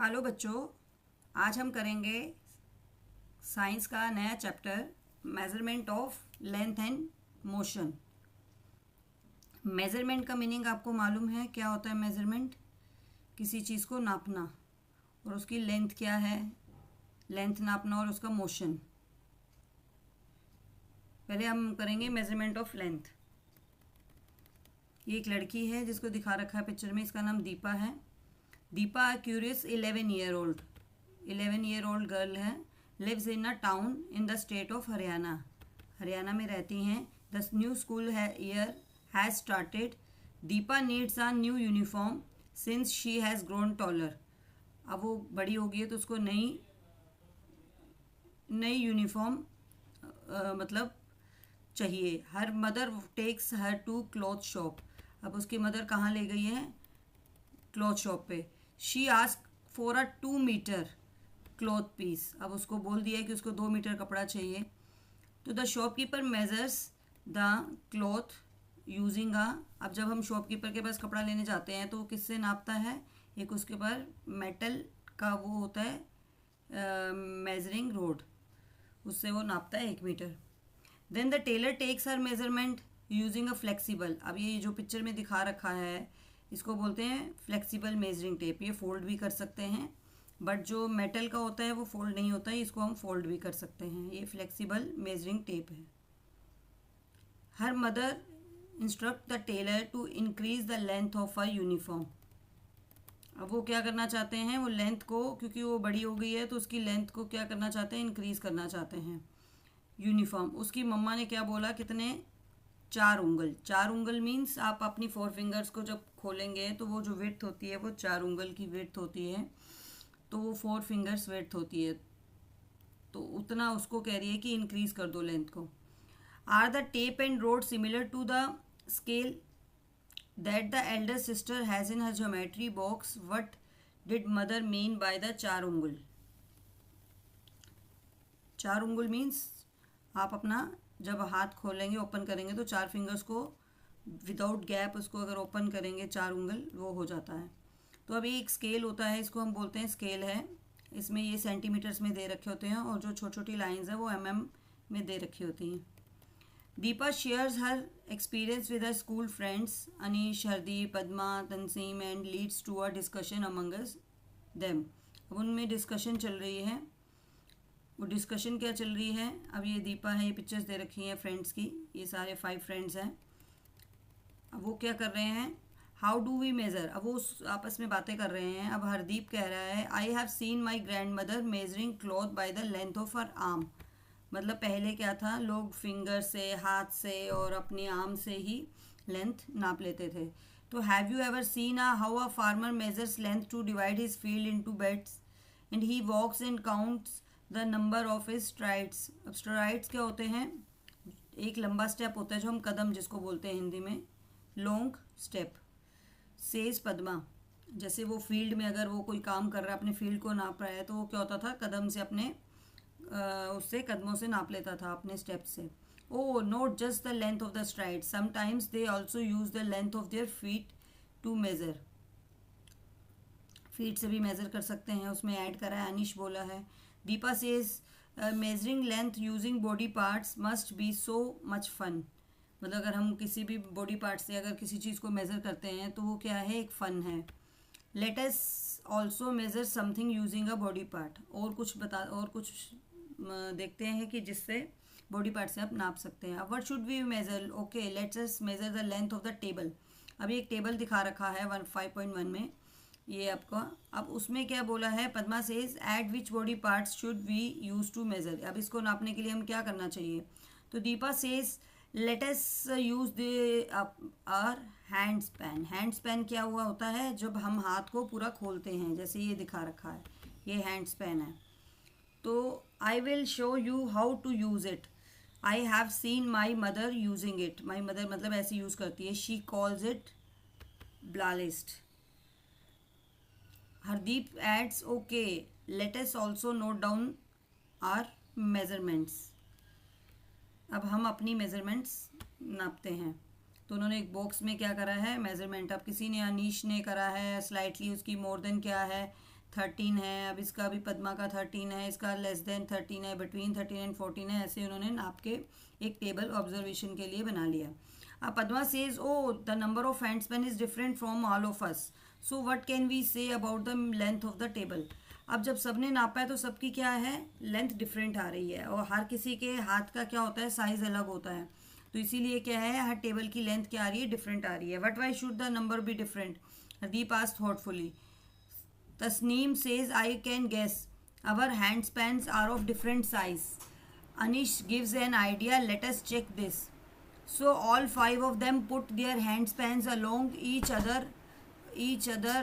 Hello बच्चों, आज हम करेंगे साइंस का नया chapter measurement of length and motion. Measurement का मीनिंग आपको मालूम है क्या होता है? मेजरमेंट किसी चीज़ को नापना और उसकी लेंथ क्या है, लेंथ नापना और उसका मोशन। पहले हम करेंगे मेजरमेंट ऑफ लेंथ। ये एक लड़की है जिसको दिखा रखा है पिक्चर में, इसका नाम दीपा है। Deepa curious 11 year old girl है, lives in a town in the state of Haryana. Haryana में रहती हैं। The new school year has started. Deepa needs a new uniform since she has grown taller. अब वो बड़ी हो गई है तो उसको नई यूनिफॉर्म मतलब चाहिए। Her mother takes her to cloth shop. अब उसकी मदर कहाँ ले गई है? क्लॉथ शॉप पे। She ask for a 2 metre cloth piece. अब उसको बोल दिया है कि उसको 2 मीटर कपड़ा चाहिए। तो the shopkeeper measures the cloth using a. अब जब हम शॉपकीपर के पास कपड़ा लेने जाते हैं तो वो किससे नापता है? एक उसके पास मेटल का वो होता है मेजरिंग रोड, उससे वो नापता है 1 metre. Then the tailor takes her measurement using a flexible. अब ये जो पिक्चर में दिखा रखा है इसको बोलते हैं फ्लेक्सिबल मेजरिंग टेप। ये फोल्ड भी कर सकते हैं, बट जो मेटल का होता है वो फोल्ड नहीं होता है, इसको हम फोल्ड भी कर सकते हैं। ये फ्लेक्सिबल मेजरिंग टेप है। Her mother instruct the tailor to increase the length of a uniform. अब वो क्या करना चाहते हैं? वो लेंथ को, क्योंकि वो बड़ी हो गई है तो उसकी लेंथ को क्या करना चाहते हैं? इंक्रीज करना चाहते हैं यूनिफॉर्म। उसकी मम्मा ने क्या बोला? कितने? 4 उंगल। 4 उंगल मीन्स आप अपनी 4 फिंगर्स को जब खोलेंगे तो वो जो विड्थ होती है वो 4 उंगल की विड्थ होती है, तो वो 4 फिंगर्स विड्थ होती है। तो उतना उसको कह रही है कि इंक्रीज कर दो लेंथ को। Are the tape and rod similar to the scale that the elder sister has in her geometry box? What did mother mean by the 4 उंगल? 4 उंगल मीन्स आप अपना जब हाथ खोलेंगे, ओपन करेंगे तो 4 फिंगर्स को विदाउट गैप उसको अगर ओपन करेंगे 4 उंगल वो हो जाता है। तो अभी एक स्केल होता है, इसको हम बोलते हैं स्केल है। इसमें ये सेंटीमीटर्स में दे रखे होते हैं और जो छोटी छोटी लाइंस हैं वो में दे रखी होती हैं। Deepa shares her experience with her school friends Anish, Hardeep, Padma, Tanseem and leads to a discussion amongst them. अब उनमें डिस्कशन चल रही है। वो डिस्कशन क्या चल रही है? अब ये दीपा है, ये पिक्चर्स दे रखी हैं फ्रेंड्स की, ये सारे 5 फ्रेंड्स हैं। अब वो क्या कर रहे हैं? How do we measure. अब वो आपस में बातें कर रहे हैं। अब हरदीप कह रहा है आई have seen my grand mother measuring cloth by the length of her arm. मतलब पहले क्या था, लोग फिंगर से, हाथ से और अपनी आर्म से ही लेंथ नाप लेते थे। तो have you ever seen how a farmer measures length to divide his field into beds and he walks and counts the number of his strides. अब स्ट्राइड्स क्या होते हैं? एक लंबा स्टेप होता है जो हम कदम जिसको बोलते हैं हिंदी में, लॉन्ग स्टेप। सेज पद्मा, जैसे वो फील्ड में अगर वो कोई काम कर रहा है, अपने फील्ड को नाप रहा है, तो वो क्या होता था? कदम से अपने उससे कदमों से नाप लेता था अपने स्टेप से। Oh not just the length of the stride, sometimes they also use the length of their feet to measure. Feet से भी मेजर कर सकते हैं, उसमें ऐड करा है, अनिश बोला है। Deepa says measuring length using body parts must be so much fun. मतलब अगर हम किसी भी बॉडी पार्ट से अगर किसी चीज़ को मेज़र करते हैं तो वो क्या है? एक फ़न है। Late us also measure something using a body part. और कुछ देखते हैं कि जिससे बॉडी पार्ट से आप नाप सकते हैं। अब what should we measure? Okay, let's us measure the length of the table. अभी एक टेबल दिखा रखा है 5.1 में ये आपका। अब उसमें क्या बोला है? Padma says at which body parts should we use to measure. अब इसको नापने के लिए हम क्या करना चाहिए? तो Deepa says let us use the our hand span. Hand span क्या हुआ होता है? जब हम हाथ को पूरा खोलते हैं, जैसे ये दिखा रखा है, ये हैंड स्पैन है। तो I will show you how to use it. I have seen my mother using it. My mother मतलब ऐसे यूज़ करती है। शी कॉल्स इट ब्लालिस्ट। Hardeep adds okay let us also note down our measurements. अब हम अपनी मेज़रमेंट्स नापते हैं। तो उन्होंने एक बॉक्स में क्या करा है? मेज़रमेंट। अब किसी ने, अनीश ने करा है स्लाइटली, उसकी मोर देन क्या है? 13 है, अब इसका भी पद्मा का 13 है, इसका लेस देन 13 है, बिटवीन 13 एंड 14 है, ऐसे उन्होंने नाप के एक टेबल ऑब्जर्वेशन के लिए बना लिया. अब Padma says oh the number of handspan is different from all of us, so what can we say about the length of the table. अब जब सबने नापा है तो सबकी क्या है, लेंथ डिफरेंट आ रही है, और हर किसी के हाथ का क्या होता है, साइज अलग होता है, तो इसीलिए क्या है, हर टेबल की लेंथ क्या आ रही है, डिफरेंट आ रही है. What why should the number be different. Hardeep asked thoughtfully. Tasneem says, I can guess. Our handspans are of different size. Anish gives an idea. Let us check this. So all five of them put their handspans along each other